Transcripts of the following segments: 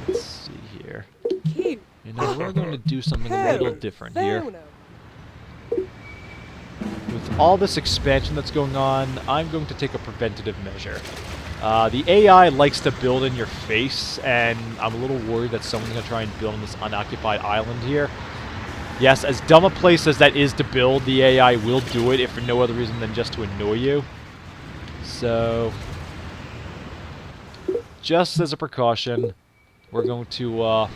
Let's see here. You know, we're going to do something a little different here. With all this expansion that's going on, I'm going to take a preventative measure. The AI likes to build in your face, and I'm a little worried that someone's going to try and build on this unoccupied island here. Yes, as dumb a place as that is to build, the AI will do it if for no other reason than just to annoy you. So, just as a precaution, we're going to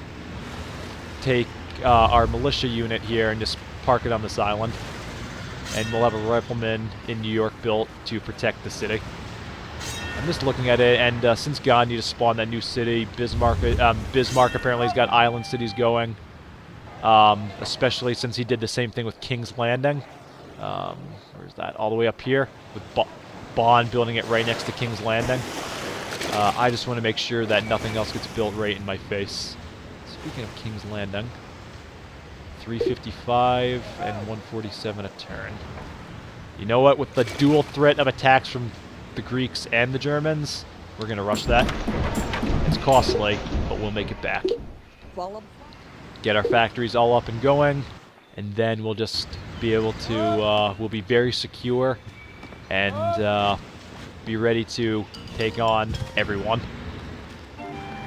take our militia unit here and just park it on this island. And we'll have a rifleman in New York built to protect the city. I'm just looking at it, and since Gandhi just spawned that new city, Bismarck apparently has got island cities going. Especially since he did the same thing with King's Landing. Where's that? All the way up here, with Bond building it right next to King's Landing. I just want to make sure that nothing else gets built right in my face. Speaking of King's Landing, 355 and 147 a turn. You know what? With the dual threat of attacks from the Greeks and the Germans, we're going to rush that. It's costly, but we'll make it back. Get our factories all up and going, and then we'll just be able to, we'll be very secure and be ready to take on everyone.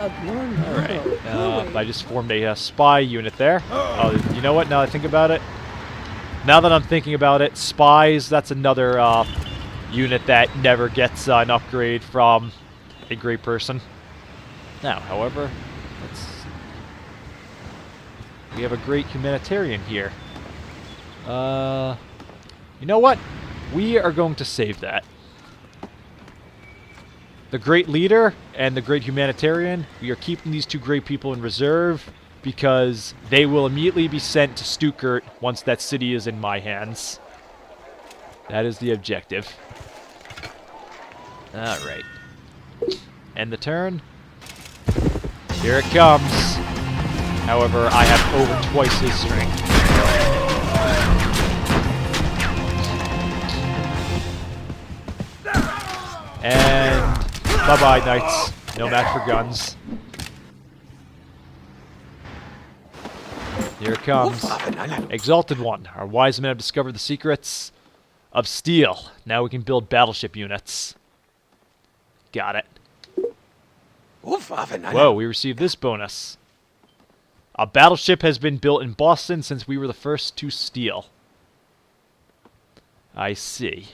Alright, I just formed a spy unit there. Oh, you know what, now that I think about it? Now that I'm thinking about it, spies, that's another unit that never gets an upgrade from a great person. Now, however, we have a great humanitarian here. You know what? We are going to save that. The great leader and the great humanitarian, we are keeping these two great people in reserve because they will immediately be sent to Stuttgart once that city is in my hands. That is the objective. Alright. End the turn. Here it comes. However, I have over twice his strength. And bye-bye, knights. No match for guns. Here it comes. Exalted One. Our wise men have discovered the secrets of steel. Now we can build battleship units. Got it. Whoa, we received this bonus. A battleship has been built in Boston since we were the first to steal. I see.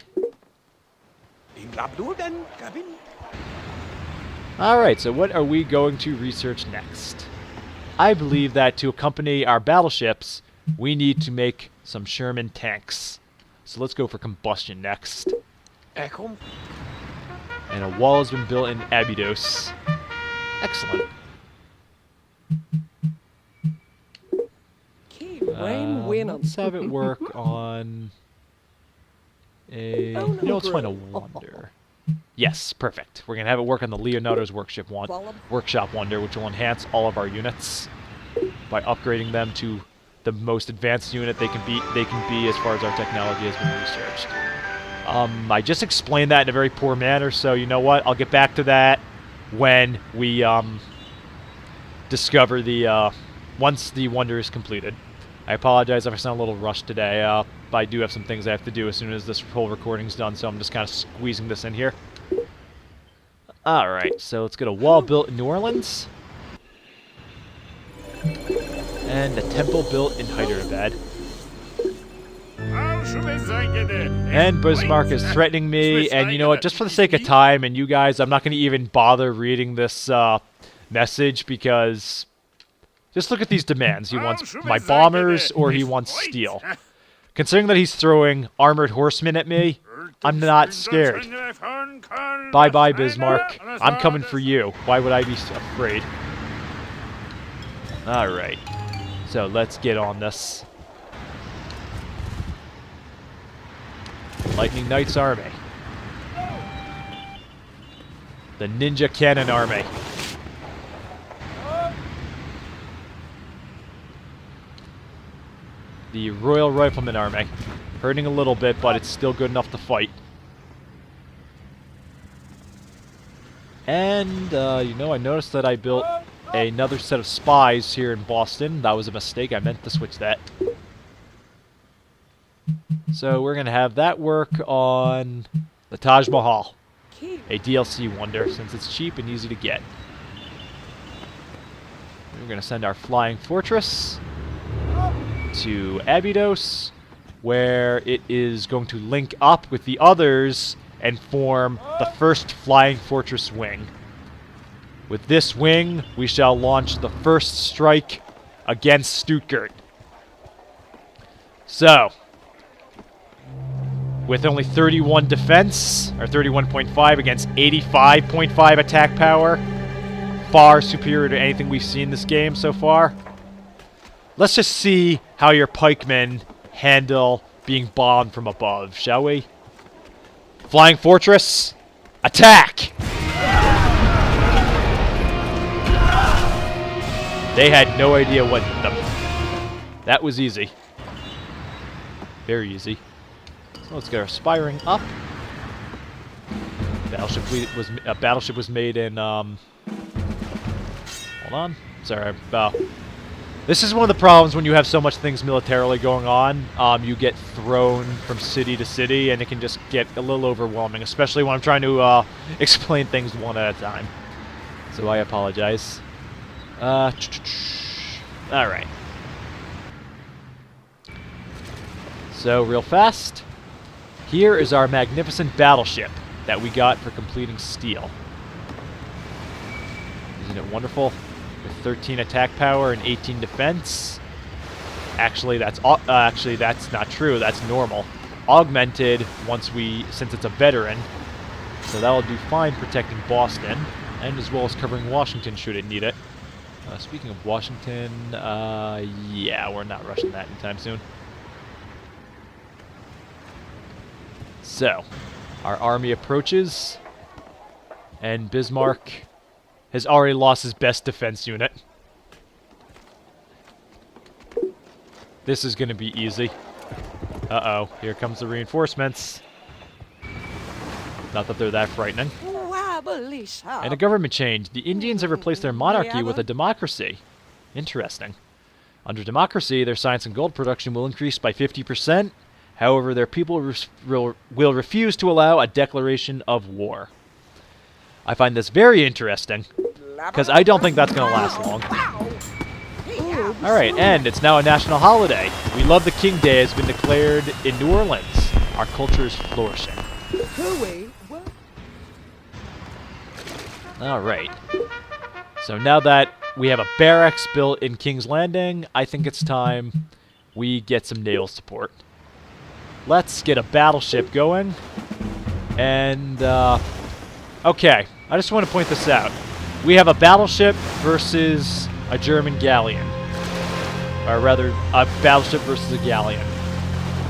Alright, so what are we going to research next? I believe that to accompany our battleships, we need to make some Sherman tanks. So let's go for combustion next. And a wall has been built in Abydos. Excellent. Let's have it work on a... You know, let's find a wonder. Yes, perfect. We're going to have it work on the Leonardo's Workshop Wonder, which will enhance all of our units by upgrading them to the most advanced unit they can be as far as our technology has been researched. I just explained that in a very poor manner, so you know what? I'll get back to that when we discover the... once the wonder is completed. I apologize if I sound a little rushed today. I do have some things I have to do as soon as this whole recording's done, so I'm just kind of squeezing this in here. Alright, so let's get a wall built in New Orleans. And a temple built in Hyderabad. And Bismarck is threatening me, and you know what, just for the sake of time and you guys, I'm not going to even bother reading this message because... Just look at these demands. He wants my bombers or he wants steel. Considering that he's throwing armored horsemen at me, I'm not scared. Bye-bye, Bismarck. I'm coming for you. Why would I be afraid? Alright. So let's get on this. Lightning Knight's army. The Ninja Cannon army. The Royal Rifleman army. Hurting a little bit, but it's still good enough to fight. And, you know, I noticed that I built another set of spies here in Boston. That was a mistake. I meant to switch that. So we're going to have that work on the Taj Mahal. A DLC wonder, since it's cheap and easy to get. We're going to send our flying fortress to Abydos, where it is going to link up with the others and form the first flying fortress wing. With this wing, we shall launch the first strike against Stuttgart. So, with only 31 defense, or 31.5 against 85.5 attack power, far superior to anything we've seen in this game so far. Let's just see how your pikemen handle being bombed from above, shall we? Flying fortress, attack! They had no idea what hit them. That was easy. Very easy. So let's get our spiring up. Battleship was made in hold on. Sorry. This is one of the problems when you have so much things militarily going on. You get thrown from city to city, and it can just get a little overwhelming, especially when I'm trying to explain things one at a time. So I apologize. All right. So real fast, here is our magnificent battleship that we got for completing steel. Isn't it wonderful? With 13 attack power and 18 defense. Actually, that's not true. That's normal. Augmented since it's a veteran. So that'll do fine protecting Boston, and as well as covering Washington should it need it. Speaking of Washington, yeah, we're not rushing that anytime soon. So, our army approaches, and Bismarck has already lost his best defense unit. This is going to be easy. Uh-oh, here comes the reinforcements. Not that they're that frightening. And a government change. The Indians have replaced their monarchy with a democracy. Interesting. Under democracy, their science and gold production will increase by 50%. However, their people will refuse to allow a declaration of war. I find this very interesting, because I don't think that's going to last long. Alright, and it's now a national holiday. We Love the King Day has been declared in New Orleans. Our culture is flourishing. Alright. So now that we have a barracks built in King's Landing, I think it's time we get some naval support. Let's get a battleship going. And, okay. I just want to point this out. We have a battleship versus a German galleon. Or rather, a battleship versus a galleon.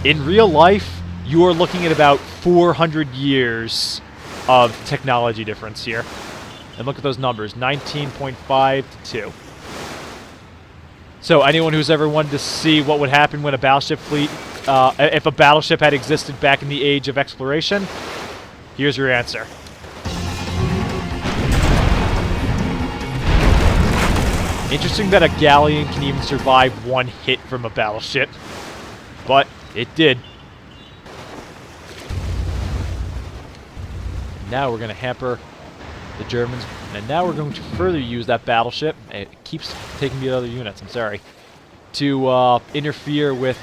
In real life, you are looking at about 400 years of technology difference here. And look at those numbers, 19.5 to 2. So anyone who's ever wanted to see what would happen when a battleship fleet, if a battleship had existed back in the age of exploration, here's your answer. Interesting that a galleon can even survive one hit from a battleship, but it did. Now we're going to hamper the Germans, and now we're going to further use that battleship. It keeps taking the other units, I'm sorry, to interfere with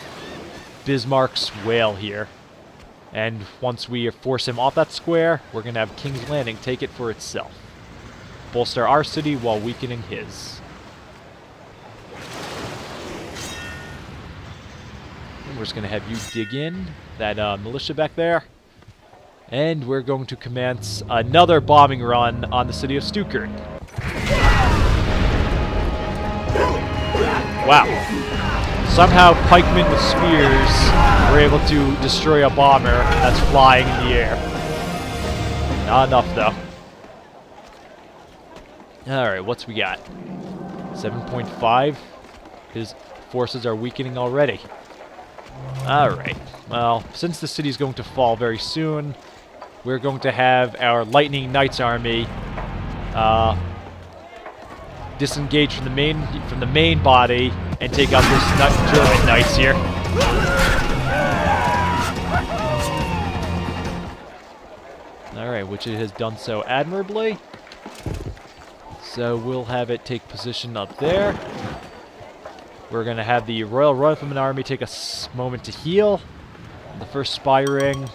Bismarck's whale here. And once we force him off that square, we're going to have King's Landing take it for itself. Bolster our city while weakening his. And we're just going to have you dig in that militia back there. And we're going to commence another bombing run on the city of Stuttgart. Wow. Somehow pikemen with spears were able to destroy a bomber that's flying in the air. Not enough, though. Alright, what's we got? 7.5. His forces are weakening already. Alright. Well, since the city's going to fall very soon, we're going to have our Lightning Knights army disengage from the main body and take out this German knights here. Alright, which it has done so admirably. So we'll have it take position up there. We're going to have the Royal Rifleman Army take a moment to heal. The first spy ring,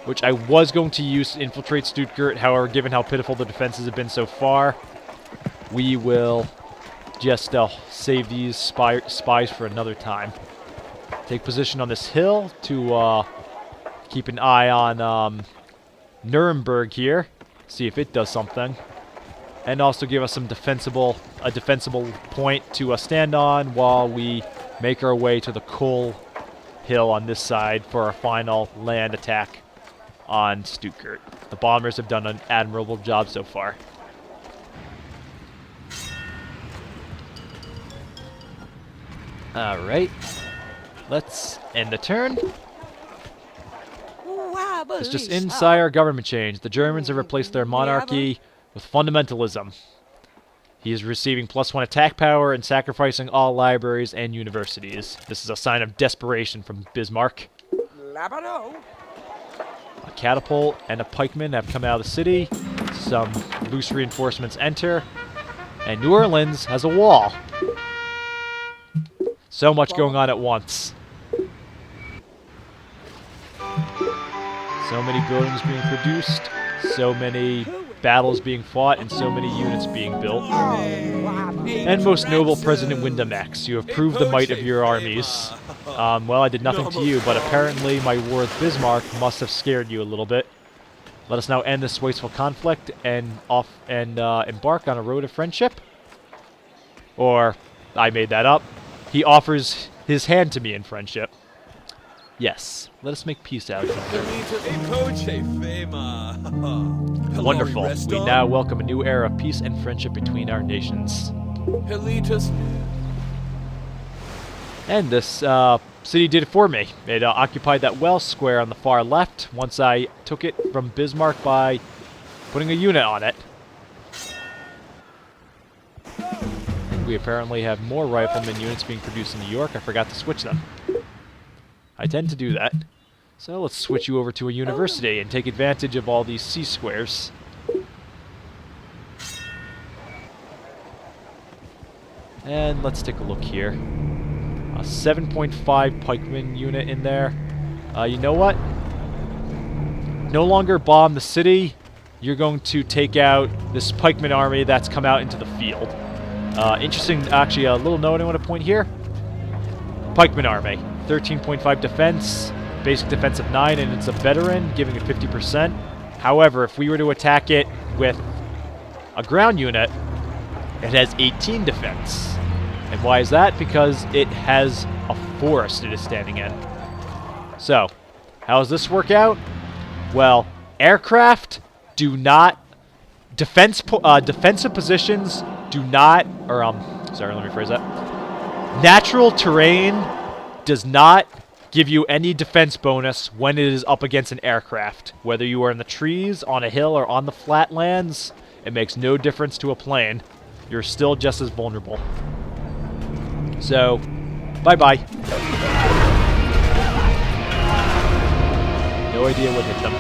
which I was going to use to infiltrate Stuttgart. However, given how pitiful the defenses have been so far, we will just save these spies for another time. Take position on this hill to keep an eye on Nuremberg here. See if it does something. And also give us some defensible point to stand on while we make our way to the Kohl Hill on this side for our final land attack on Stuttgart. The bombers have done an admirable job so far. Alright. Let's end the turn. It's just inside our government change. The Germans have replaced their monarchy with fundamentalism. He is receiving +1 attack power and sacrificing all libraries and universities. This is a sign of desperation from Bismarck. A catapult and a pikeman have come out of the city. Some loose reinforcements enter. And New Orleans has a wall. So much going on at once. So many buildings being produced. So many battles being fought and so many units being built. And most noble President Wyndham X, you have proved the might of your armies. Well, I did nothing to you, but apparently my war with Bismarck must have scared you a little bit. Let us now end this wasteful conflict and embark on a road of friendship. Or, I made that up. He offers his hand to me in friendship. Yes, let us make peace out of it. Wonderful. We now welcome a new era of peace and friendship between our nations. And this city did it for me. It occupied that well square on the far left once I took it from Bismarck by putting a unit on it. We apparently have more rifleman units being produced in New York. I forgot to switch them. I tend to do that. So let's switch you over to a university and take advantage of all these C-squares. And let's take a look here. A 7.5 pikeman unit in there. You know what? No longer bomb the city. You're going to take out this pikeman army that's come out into the field. Interesting, actually, a little note I want to point here. Pikeman army. 13.5 defense, basic defense of 9, and it's a veteran, giving it 50%. However, if we were to attack it with a ground unit, it has 18 defense. And why is that? Because it has a forest it is standing in. So, how does this work out? Well, aircraft do not, defensive positions do not, or sorry, let me rephrase that. Natural terrain does not give you any defense bonus when it is up against an aircraft. Whether you are in the trees, on a hill, or on the flatlands, it makes no difference to a plane. You're still just as vulnerable. So, bye-bye. No idea what hit them.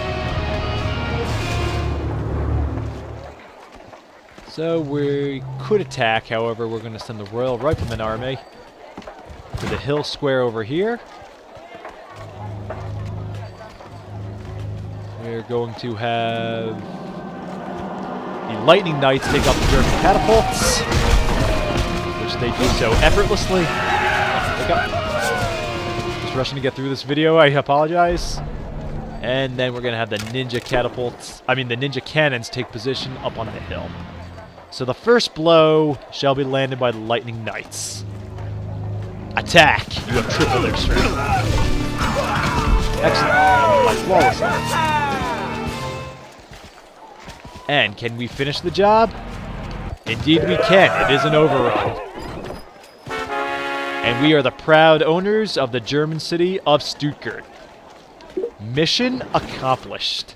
So we could attack, however, we're going to send the Royal Rifleman Army to the hill square over here. We're going to have the Lightning Knights take out the German catapults, which they do so effortlessly. Just rushing to get through this video, I apologize. And then we're going to have the ninja ninja cannons take position up on the hill. So the first blow shall be landed by the Lightning Knights. Attack! You have tripled their strength. Excellent. Flawlessly. And can we finish the job? Indeed we can. It is an overrun. And we are the proud owners of the German city of Stuttgart. Mission accomplished.